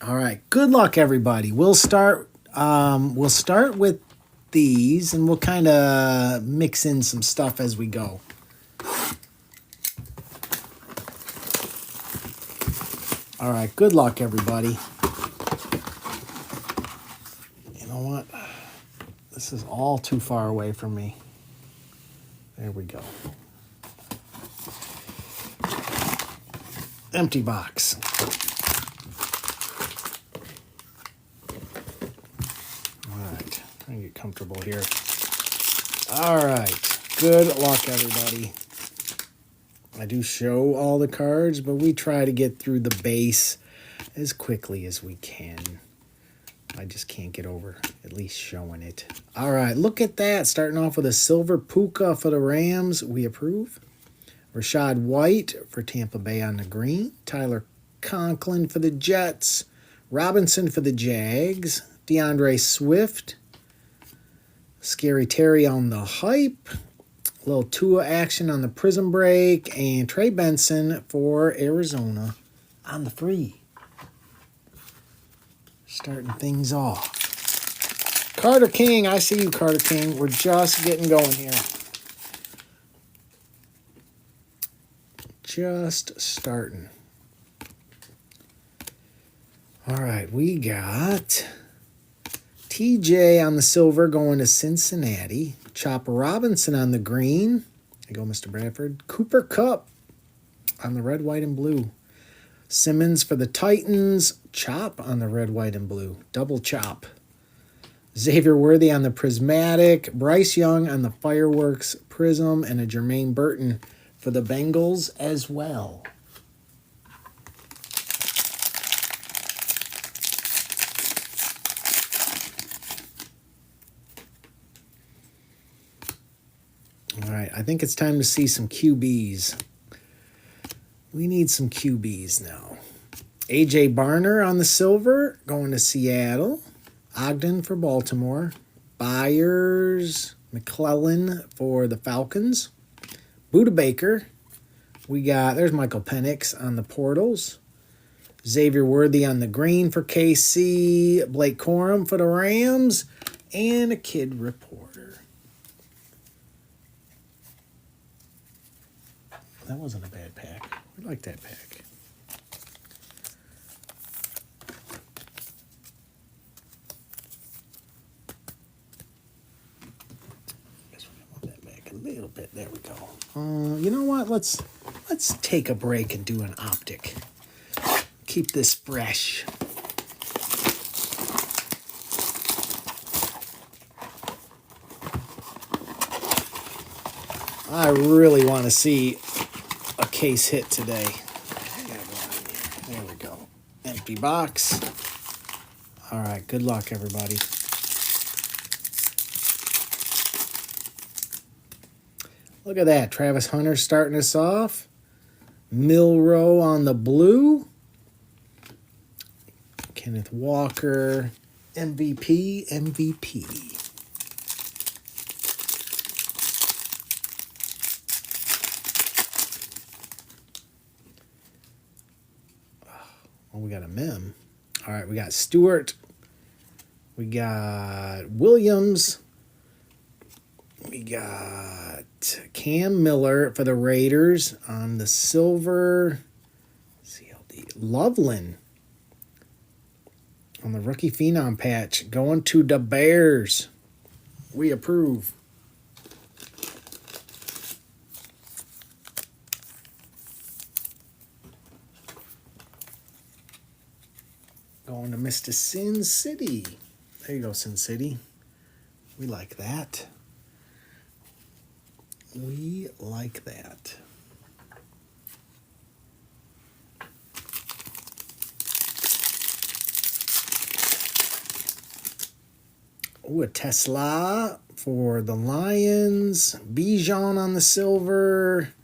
All right. Good luck, everybody. We'll start. We'll start with these, and we'll kind of mix in some stuff as we go. All right. Good luck, everybody. You know what? This is all too far away from me. There we go. Empty box. Trying to get comfortable here. All right. Good luck, everybody. I do show all the cards, but we try to get through the base as quickly as we can. I just can't get over at least showing it. All right. Look at that. Starting off with a silver Puka for the Rams. We approve. Rashad White for Tampa Bay on the green. Tyler Conklin for the Jets. Robinson for the Jags. DeAndre Swift. Scary Terry on the hype. A little Tua action on the Prism break. And Trey Benson for Arizona on the free. Starting things off. Carter King. I see you, Carter King. We're just getting going here. Just starting. All right. We got TJ on the silver going to Cincinnati. Chopper Robinson on the green. There you go, Mr. Bradford. Cooper Kupp on the red, white, and blue. Simmons for the Titans. Chop on the red, white, and blue. Double chop. Xavier Worthy on the prismatic. Bryce Young on the fireworks prism. And a Jermaine Burton for the Bengals as well. All right, I think it's time to see some QBs. We need some QBs now. A.J. Barner on the silver, going to Seattle. Ogden for Baltimore. Byers, McClellan for the Falcons. Buda Baker. We got, there's Michael Penix on the portals. Xavier Worthy on the green for KC. Blake Corum for the Rams. And a kid reporter. That wasn't a bad pack. I like that pack. Guess we're gonna move that back a little bit. There we go. You know what? Let's take a break and do an optic. Keep this fresh. I really want to see a case hit today. There we go. Empty box. All right. Good luck, everybody. Look at that. Travis Hunter starting us off. Milrow on the blue. Kenneth Walker. MVP. Oh, we got a mem. All right, we got Stewart. We got Williams. We got Cam Miller for the Raiders on the silver. CLD. Loveland on the rookie phenom patch. Going to the Bears. We approve. Going to Mr. Sin City. There you go, Sin City. We like that. We like that. Oh, a Tesla for the Lions. Bijan on the silver.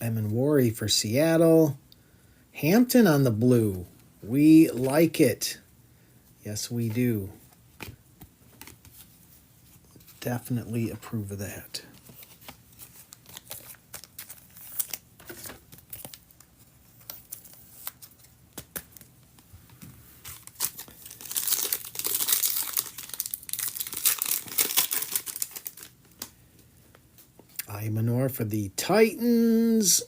Emin Worry for Seattle. Hampton on the blue. We like it. Yes, we do. Definitely approve of that. Imanor for the Titans.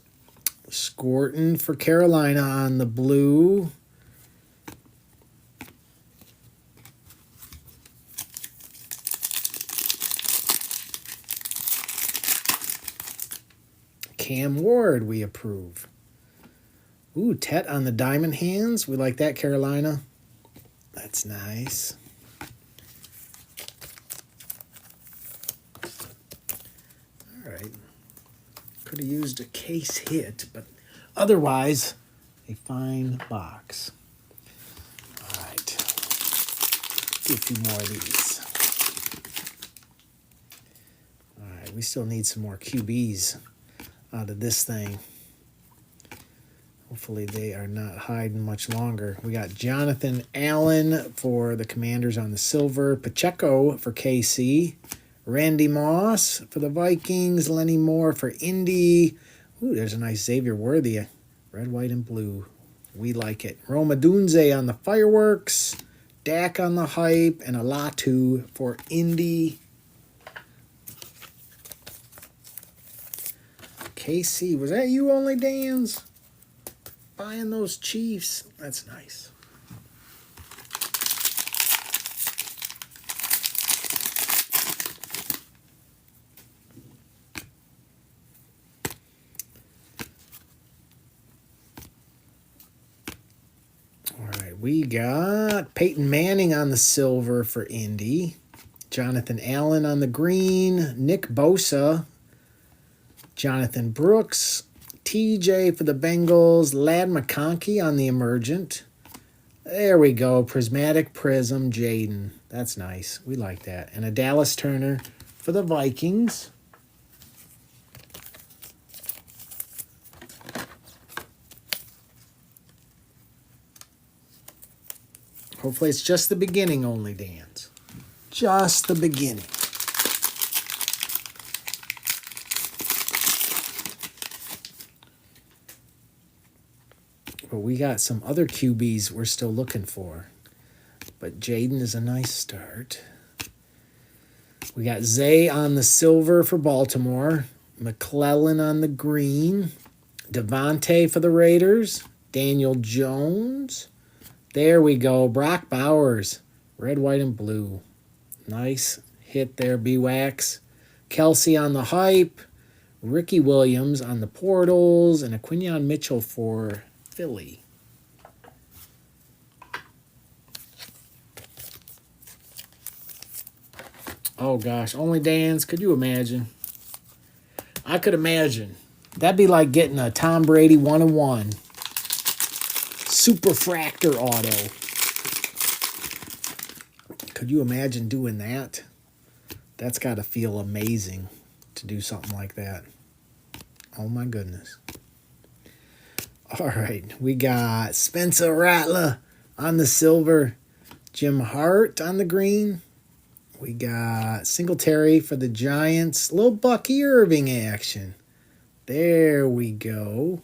Scorton for Carolina on the blue. Cam Ward, we approve. Ooh, Tet on the diamond hands. We like that, Carolina. That's nice. All right. Could have used a case hit, but otherwise, a fine box. All right. Do a few more of these. All right, we still need some more QBs out of this thing. Hopefully they are not hiding much longer. We got Jonathan Allen for the Commanders on the silver. Pacheco for KC. Randy Moss for the Vikings. Lenny Moore for Indy. Ooh, there's a nice Xavier Worthy. Red, white, and blue. We like it. Roma Dunze on the fireworks. Dak on the hype. And a Latu for Indy. KC, was that you only, Dan's? Buying those Chiefs. That's nice. All right, we got Peyton Manning on the silver for Indy. Jonathan Allen on the green. Nick Bosa. Jonathan Brooks. TJ for the Bengals. Ladd McConkey on the emergent. There we go. Prismatic Prism Jaden. That's nice. We like that. And a Dallas Turner for the Vikings. Hopefully it's just the beginning only, Dan's. Just the beginning. But we got some other QBs we're still looking for. But Jaden is a nice start. We got Zay on the silver for Baltimore. McClellan on the green. Devontae for the Raiders. Daniel Jones. There we go. Brock Bowers. Red, white, and blue. Nice hit there, B-Wax. Kelsey on the hype. Ricky Williams on the portals. And a Quinyon Mitchell for Philly. Oh gosh, only Dan's. Could you imagine? I could imagine. That'd be like getting a Tom Brady 1-1 Superfractor auto. Could you imagine doing that? That's got to feel amazing to do something like that. Oh my goodness. All right, we got Spencer Rattler on the silver. Jim Hart on the green. We got Singletary for the Giants. Little Bucky Irving action. There we go.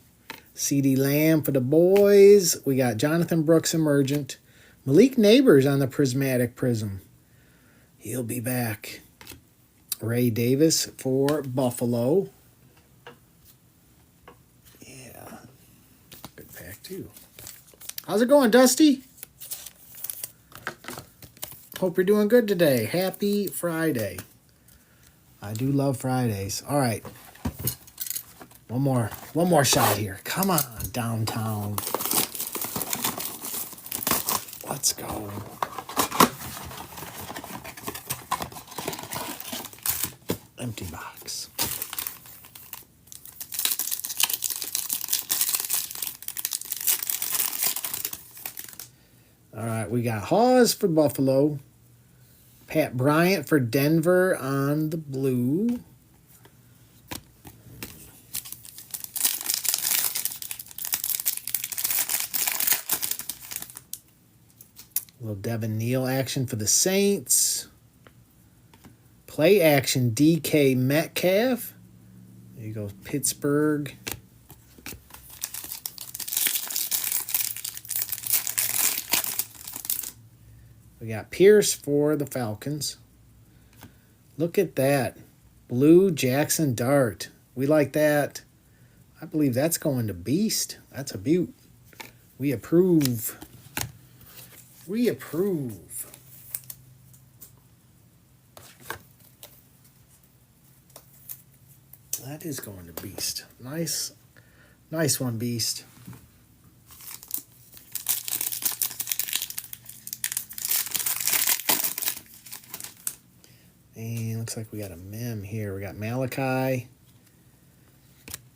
CeeDee Lamb for the boys. We got Jonathan Brooks emergent. Malik Neighbors on the Prismatic Prism. He'll be back. Ray Davis for Buffalo. Yeah. Good pack too. How's it going, Dusty? Hope you're doing good today. Happy Friday. I do love Fridays. All right. One more shot here. Come on, downtown. Let's go. Empty box. All right, we got Hawes for Buffalo. Pat Bryant for Denver on the blue. A little Devin Neal action for the Saints. Play action DK Metcalf. There you go, Pittsburgh. We got Pierce for the Falcons. Look at that. Blue Jackson Dart. We like that. I believe that's going to Beast. That's a beaut. We approve. We approve. That is going to Beast. Nice. Nice one, Beast. And looks like we got a mem here. We got Malachi.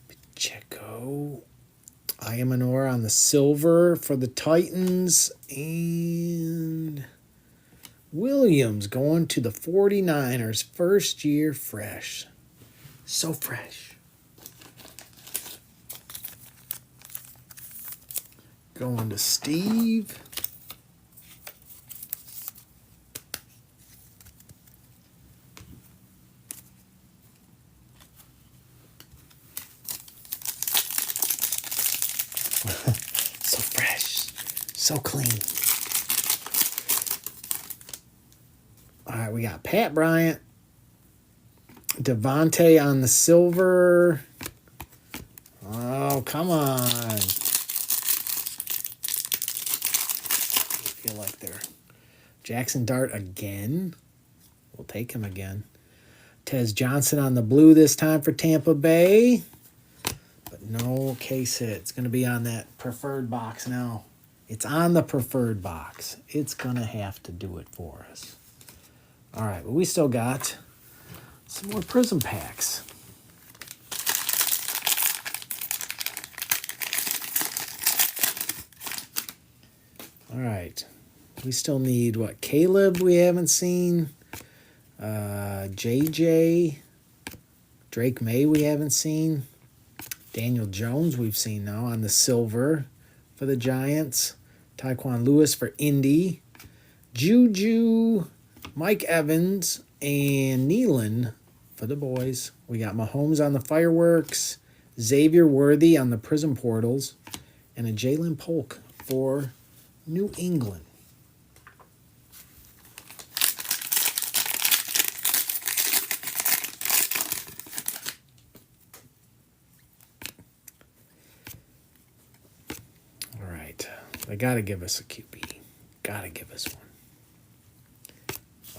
Pacheco. Ayamanor on the silver for the Titans. And Williams going to the 49ers. First year fresh. So fresh. Going to Steve. So fresh. So clean. All right, we got Pat Bryant. Devontae on the silver. Oh, come on. I feel like they're Jackson Dart again. We'll take him again. Tez Johnson on the blue this time for Tampa Bay. But no case hit. It's going to be on that preferred box now. It's on the preferred box. It's going to have to do it for us. All right, but we still got some more Prism packs. All right. We still need, what, Caleb we haven't seen. JJ. Drake May we haven't seen. Daniel Jones we've seen now on the silver for the Giants. Tyquan Lewis for Indy. Juju, Mike Evans, and Nealon for the boys. We got Mahomes on the fireworks, Xavier Worthy on the Prism portals, and a Jalen Polk for New England. All right. They got to give us a QB. Got to give us one.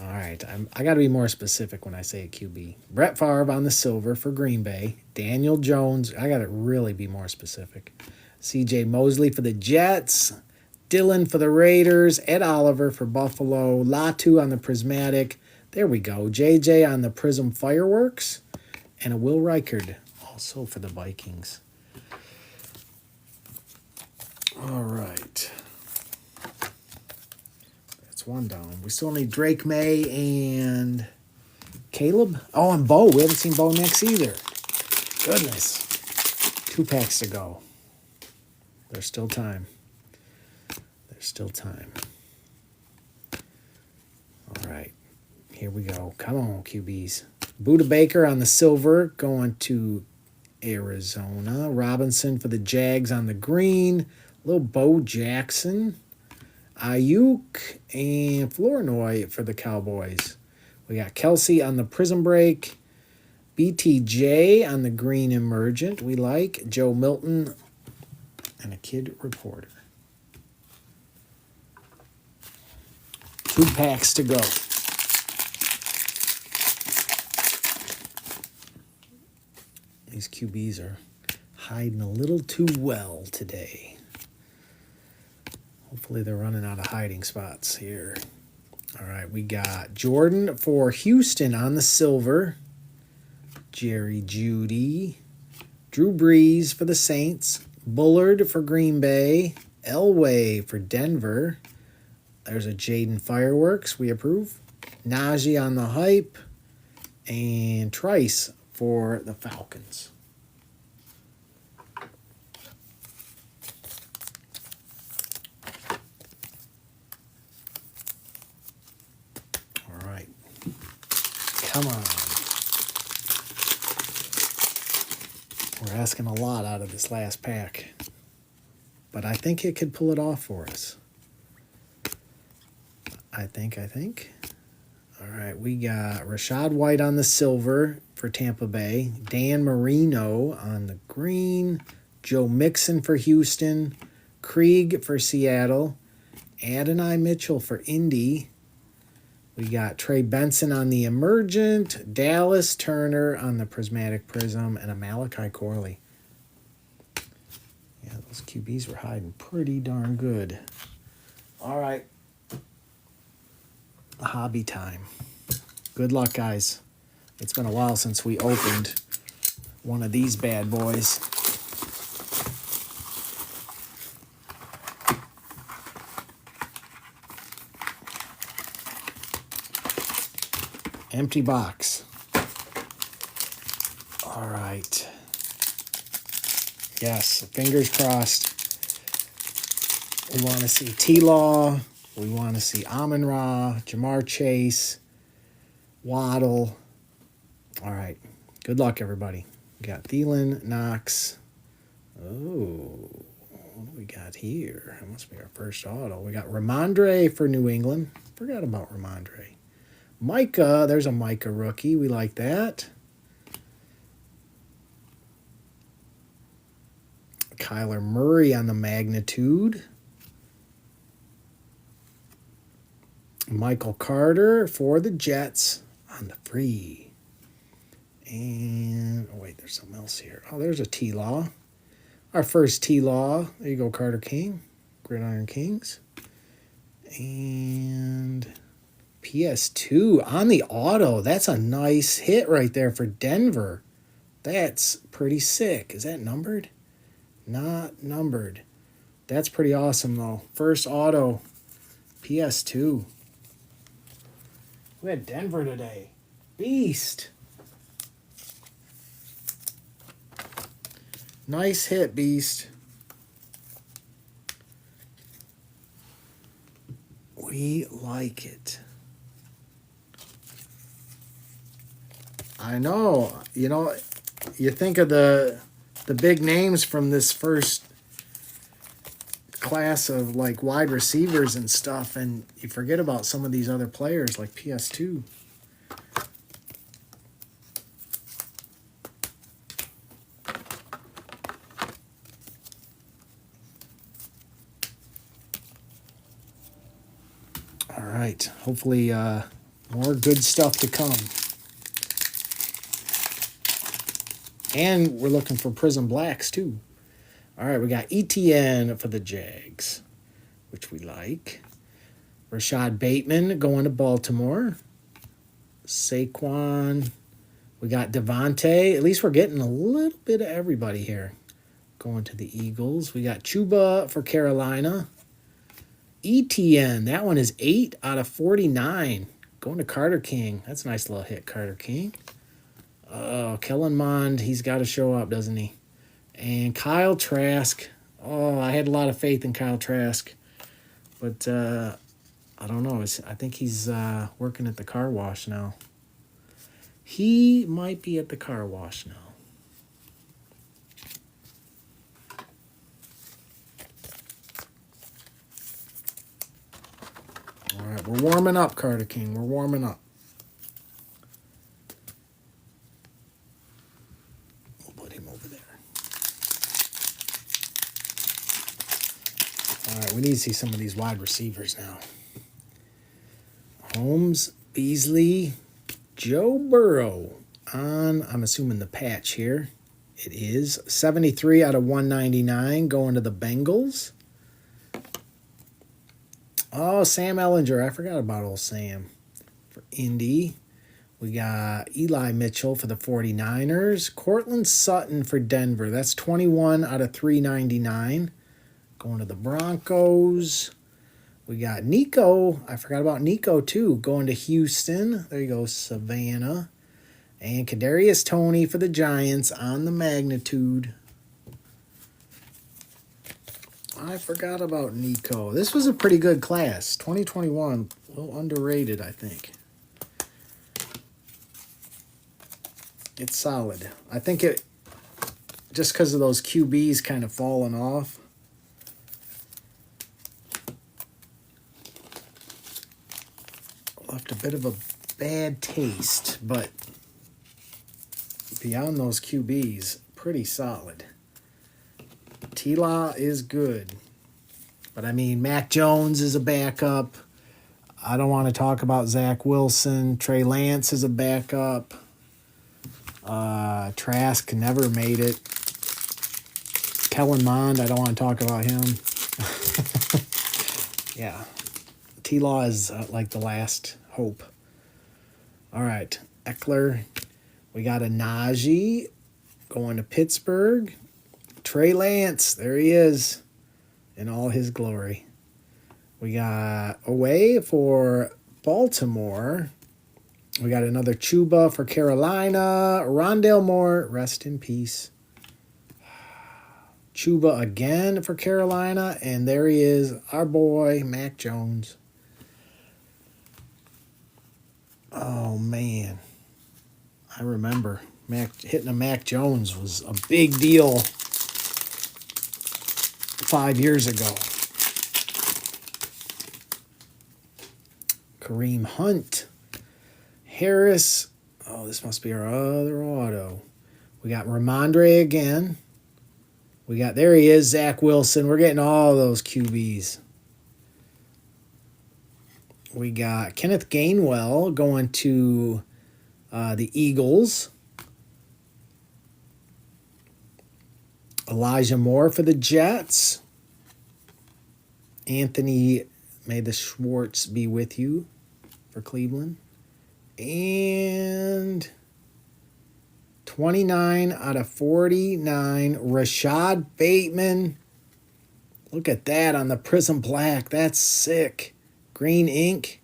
All right, I got to be more specific when I say a QB. Brett Favre on the silver for Green Bay. Daniel Jones. I got to really be more specific. C.J. Mosley for the Jets. Dylan for the Raiders. Ed Oliver for Buffalo. Latu on the Prismatic. There we go. J.J. on the Prism Fireworks. And a Will Reichard also for the Vikings. All right. One down. We still need Drake May and Caleb. Oh, and Bo. We haven't seen Bo Nix either. Goodness. 2 packs to go. There's still time. There's still time. All right. Here we go. Come on, QBs. Buda Baker on the silver going to Arizona. Robinson for the Jags on the green. Little Bo Jackson. Ayuk and Flournoy for the Cowboys. We got Kelsey on the Prism Break. BTJ on the green Emergent. We like Joe Milton and a Kid Reporter. 2 packs to go. These QBs are hiding a little too well today. Hopefully they're running out of hiding spots here. All right, we got Jordan for Houston on the silver. Jerry Jeudy. Drew Brees for the Saints. Bullard for Green Bay. Elway for Denver. There's a Jaden Fireworks. We approve. Najee on the hype. And Trice for the Falcons. Come on. We're asking a lot out of this last pack. But I think it could pull it off for us. I think. All right, we got Rashad White on the silver for Tampa Bay. Dan Marino on the green. Joe Mixon for Houston. Krieg for Seattle. Adonai Mitchell for Indy. We got Trey Benson on the Emergent. Dallas Turner on the Prismatic Prism. And a Malachi Corley. Yeah, those QBs were hiding pretty darn good. All right. Hobby time. Good luck, guys. It's been a while since we opened one of these bad boys. Empty box. All right. Yes, fingers crossed. We want to see T-Law. We want to see Amon-Ra, Jamar Chase, Waddle. All right. Good luck, everybody. We got Thielen, Knox. Oh, what do we got here? That must be our first auto. We got Ramondre for New England. Forgot about Ramondre. Micah. There's a Micah rookie. We like that. Kyler Murray on the Magnitude. Michael Carter for the Jets on the free. And, oh wait, there's something else here. Oh, there's a T-Law. Our first T-Law. There you go, Carter King. Gridiron Kings. And PS2 on the auto. That's a nice hit right there for Denver. That's pretty sick. Is that numbered? Not numbered. That's pretty awesome, though. First auto. PS2. We had Denver today. Beast. Nice hit, Beast. We like it. I know. You know, you think of the big names from this first class of like wide receivers and stuff, and you forget about some of these other players like PS2. All right, hopefully more good stuff to come. And we're looking for Prism Blacks too. All right, we got ETN for the Jags, which we like. Rashad Bateman going to Baltimore. Saquon. We got Devontae. At least we're getting a little bit of everybody here. Going to the Eagles. We got Chuba for Carolina. ETN. That one is 8 out of 49. Going to Carter King. That's a nice little hit, Carter King. Oh, Kellen Mond. He's got to show up, doesn't he? And Kyle Trask. Oh, I had a lot of faith in Kyle Trask. But I don't know. I think he's working at the car wash now. He might be at the car wash now. All right, we're warming up, Carter King. We're warming up. All right, we need to see some of these wide receivers now. Holmes, Beasley, Joe Burrow on, I'm assuming the patch here. It is 73 out of 199 going to the Bengals. Oh, Sam Ellinger. I forgot about old Sam for Indy. We got Eli Mitchell for the 49ers. Cortland Sutton for Denver. That's 21 out of 399. Going to the Broncos. We got Nico. I forgot about Nico, too. Going to Houston. There you go, Savannah. And Kadarius Toney for the Giants on the Magnitude. I forgot about Nico. This was a pretty good class. 2021. A little underrated, I think. It's solid. I think it, just because of those QBs kind of falling off. Left a bit of a bad taste, but beyond those QBs, pretty solid. T-Law is good. But I mean, Mac Jones is a backup. I don't want to talk about Zach Wilson. Trey Lance is a backup. Trask never made it. Kellen Mond, I don't want to talk about him. Yeah. T-Law is like the last hope. All right. Eckler. We got a Najee going to Pittsburgh. Trey Lance. There he is in all his glory. We got away for Baltimore. We got another Chuba for Carolina. Rondale Moore, rest in peace. Chuba again for Carolina. And there he is, our boy, Mac Jones. Oh, man. I remember hitting a Mac Jones was a big deal 5 years ago. Kareem Hunt. Harris. Oh, this must be our other auto. We got Ramondre again. We got, there he is, Zach Wilson. We're getting all those QBs. We got Kenneth Gainwell going to the Eagles. Elijah Moore for the Jets. Anthony, may the Schwartz be with you for Cleveland. And 29 out of 49, Rashad Bateman. Look at that on the Prism Black. That's sick. Green ink.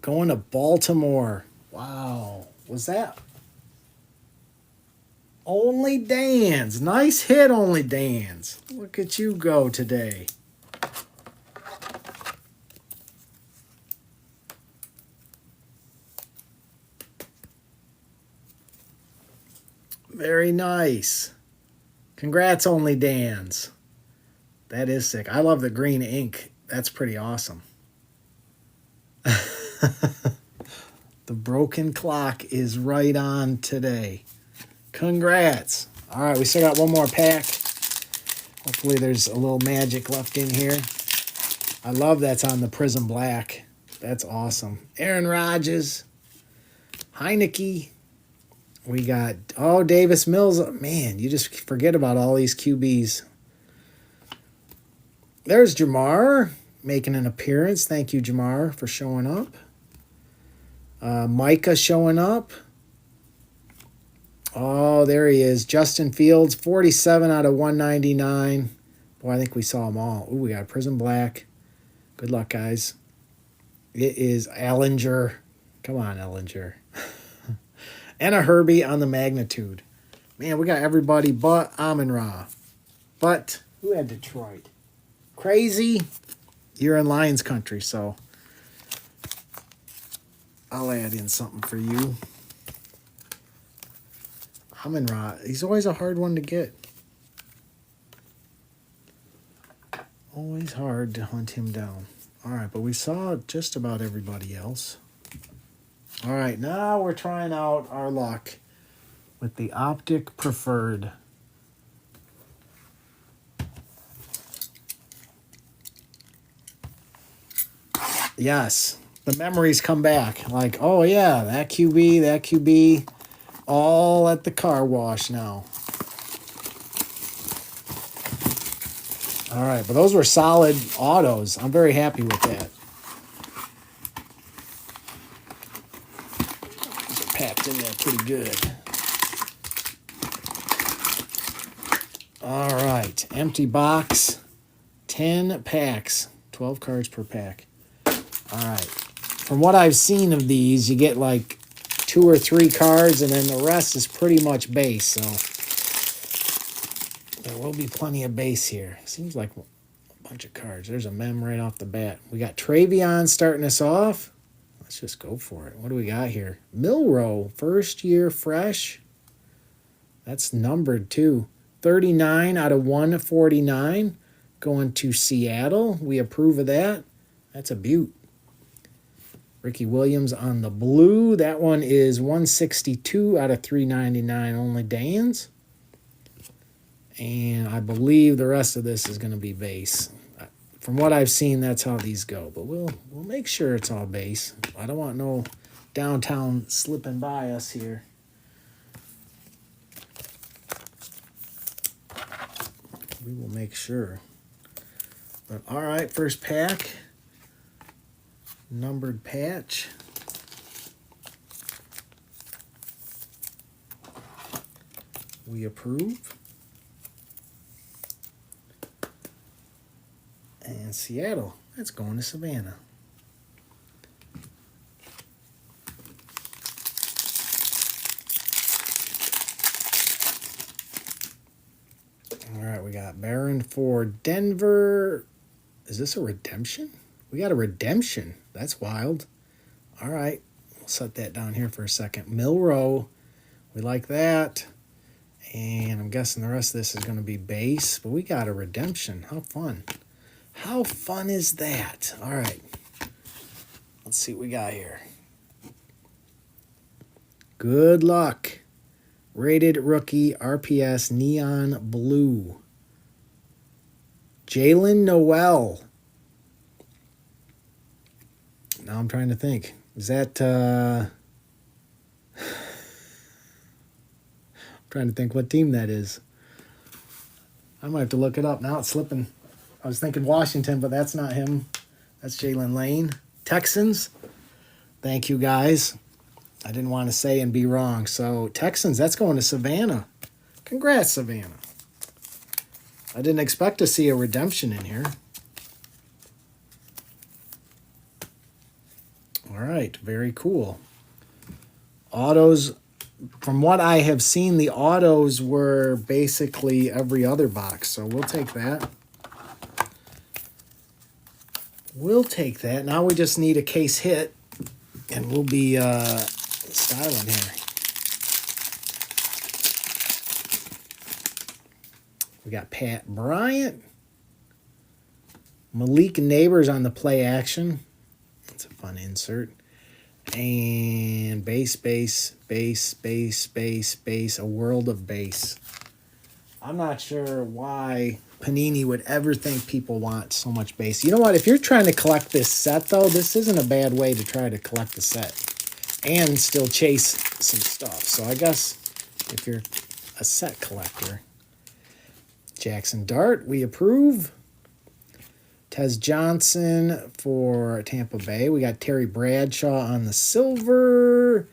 Going to Baltimore. Wow. Was that Only Dan's? Nice hit, Only Dan's. Look at you go today. Very nice. Congrats, Only Dan's. That is sick. I love the green ink. That's pretty awesome. The broken clock is right on today. Congrats. All right, we still got one more pack. Hopefully there's a little magic left in here. I love that's on the Prism Black. That's awesome. Aaron Rodgers. Heineke. We got, Davis Mills. Man, you just forget about all these QBs. There's Jamar making an appearance. Thank you, Jamar, for showing up. Micah showing up. Oh, there he is. Justin Fields, 47 out of 199. Boy, I think we saw them all. Ooh, we got Prism Black. Good luck, guys. It is Ellinger. Come on, Ellinger. And a Herbie on the Magnitude. Man, we got everybody but Amon-Ra. But who had Detroit? Crazy. You're in Lions country, so I'll add in something for you. Amon-Ra, he's always a hard one to get. Always hard to hunt him down. All right, but we saw just about everybody else. All right, now we're trying out our luck with the Optic Preferred. Yes, the memories come back. Like, oh yeah, that QB, all at the car wash now. All right, but those were solid autos. I'm very happy with that. Those are packed in there pretty good. All right, empty box, 10 packs, 12 cards per pack. All right. From what I've seen of these, you get like 2 or 3 cards, and then the rest is pretty much base. So there will be plenty of base here. Seems like a bunch of cards. There's a mem right off the bat. We got Travion starting us off. Let's just go for it. What do we got here? Milrow, first year fresh. That's numbered too. 39 out of 149 going to Seattle. We approve of that. That's a beaut. Ricky Williams on the blue. That one is 162 out of 399 only Dans. And I believe the rest of this is going to be base. From what I've seen, that's how these go. But we'll make sure it's all base. I don't want no downtown slipping by us here. We will make sure. But all right, first pack. Numbered patch. We approve. And Seattle, that's going to Savannah. All right, we got Barron for Denver. Is this a redemption? We got a redemption. That's wild. All right, we'll set that down here for a second. Milrow, we like that. And I'm guessing the rest of this is going to be base, but we got a redemption. How fun. How fun is that? All right. Let's see what we got here. Good luck. Rated rookie RPS Neon Blue. Jalen Noel. Now I'm trying to think. Is that... I'm trying to think what team that is. I might have to look it up. Now it's slipping. I was thinking Washington, but that's not him. That's Jalen Lane. Texans. Thank you, guys. I didn't want to say and be wrong. So, Texans, that's going to Savannah. Congrats, Savannah. I didn't expect to see a redemption in here. All right, very cool. Autos, from what I have seen, the autos were basically every other box. So, we'll take that. We'll take that. Now we just need a case hit, and we'll be styling here. We got Pat Bryant. Malik Neighbors on the play action. That's a fun insert. And base, a world of base. I'm not sure why Panini would ever think people want so much base. You know what? If you're trying to collect this set, though, this isn't a bad way to try to collect the set and still chase some stuff. So I guess if you're a set collector, Jackson Dart, we approve. Tez Johnson for Tampa Bay. We got Terry Bradshaw on the silver.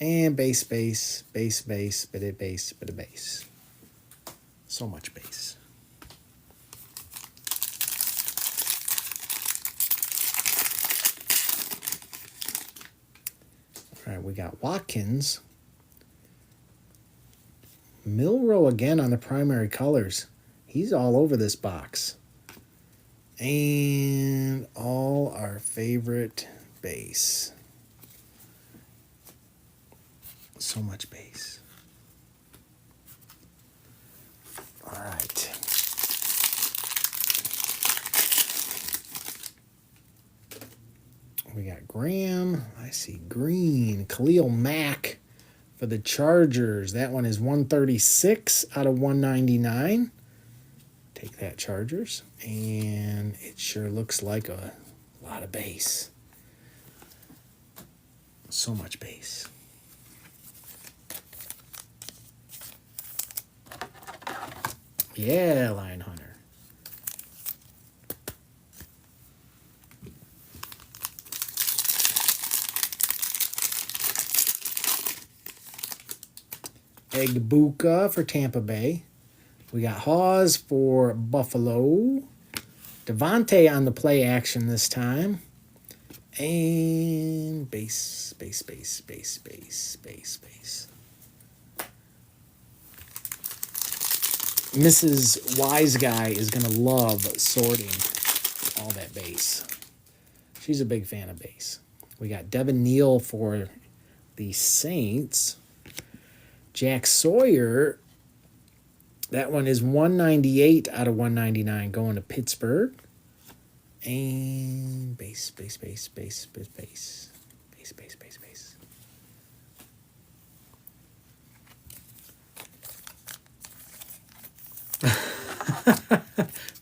And base. So much base. All right, we got Watkins. Milrow again on the primary colors. He's all over this box. And all our favorite base. So much base. All right. We got Graham. I see green. Khalil Mack for the Chargers. That one is 136 out of 199. Take that, Chargers. And it sure looks like a lot of base. So much base. Yeah, Lion Hunter. Egbuka for Tampa Bay. We got Hawes for Buffalo. Devontae on the play action this time. And base. Mrs. Wise Guy is going to love sorting all that base. She's a big fan of base. We got Devin Neal for the Saints. Jack Sawyer, that one is 198 out of 199 going to Pittsburgh. And base.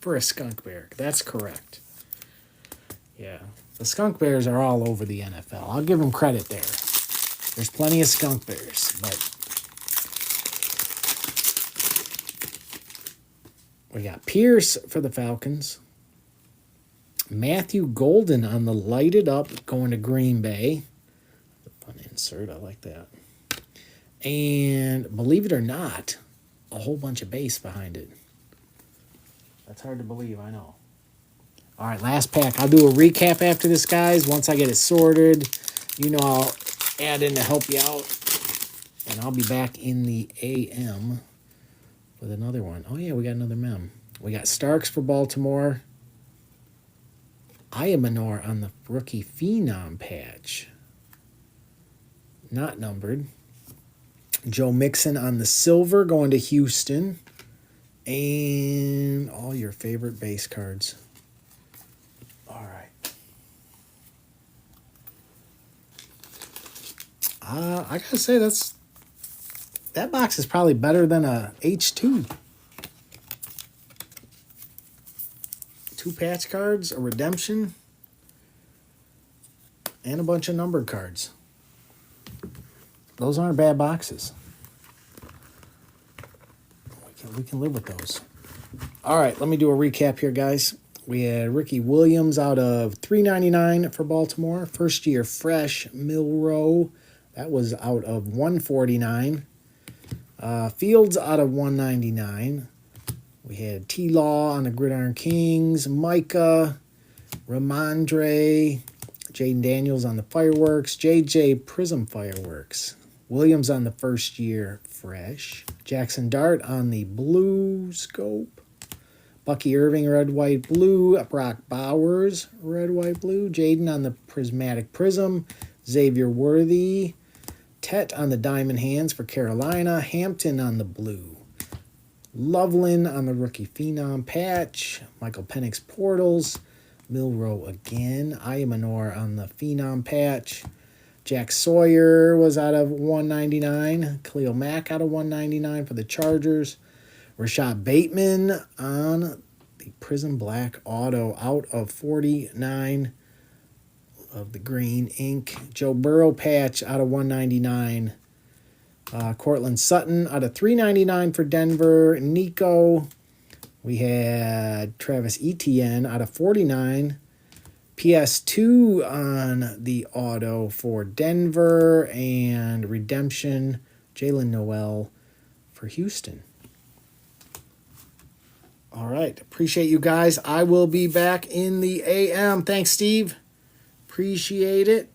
For a Skunk Bear. That's correct. Yeah. The Skunk Bears are all over the NFL. I'll give them credit there. There's plenty of Skunk Bears, but we got Pierce for the Falcons. Matthew Golden on the lighted up going to Green Bay. Fun insert. I like that. And believe it or not, a whole bunch of base behind it. That's hard to believe, I know. All right, last pack. I'll do a recap after this, guys. Once I get it sorted, you know I'll add in to help you out. And I'll be back in the AM with another one. Oh, yeah, we got another mem. We got Starks for Baltimore. Ayamanor on the rookie Phenom patch. Not numbered. Joe Mixon on the silver going to Houston. And all your favorite base cards. All right. I gotta say that box is probably better than a H2. 2 patch cards, a redemption, and a bunch of numbered cards. Those aren't bad boxes. We can live with those. All right, let me do a recap here, guys. We had Ricky Williams out of $3.99 for Baltimore. First year fresh Milroe. That was out of $149. Fields out of $199. We had T-Law on the Gridiron Kings. Micah, Ramondre, Jaden Daniels on the Fireworks. JJ Prism Fireworks. Williams on the first year fresh. Jackson Dart on the blue scope. Bucky Irving, red, white, blue. Brock Bowers, red, white, blue. Jaden on the prismatic prism. Xavier Worthy. Tet on the diamond hands for Carolina. Hampton on the blue. Loveland on the rookie Phenom patch. Michael Penix Portals. Milroe again. Ayamanor on the Phenom patch. Jack Sawyer was out of $199. Khalil Mack out of $199 for the Chargers. Rashad Bateman on the Prism Black Auto out of $49 of the green ink. Joe Burrow patch out of $199. Cortland Sutton out of $3.99 for Denver. Nico. We had Travis Etienne out of $49. PS2 on the auto for Denver. And redemption, Jalen Noel for Houston. All right. Appreciate you guys. I will be back in the AM. Thanks, Steve. Appreciate it.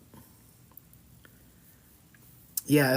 Yeah,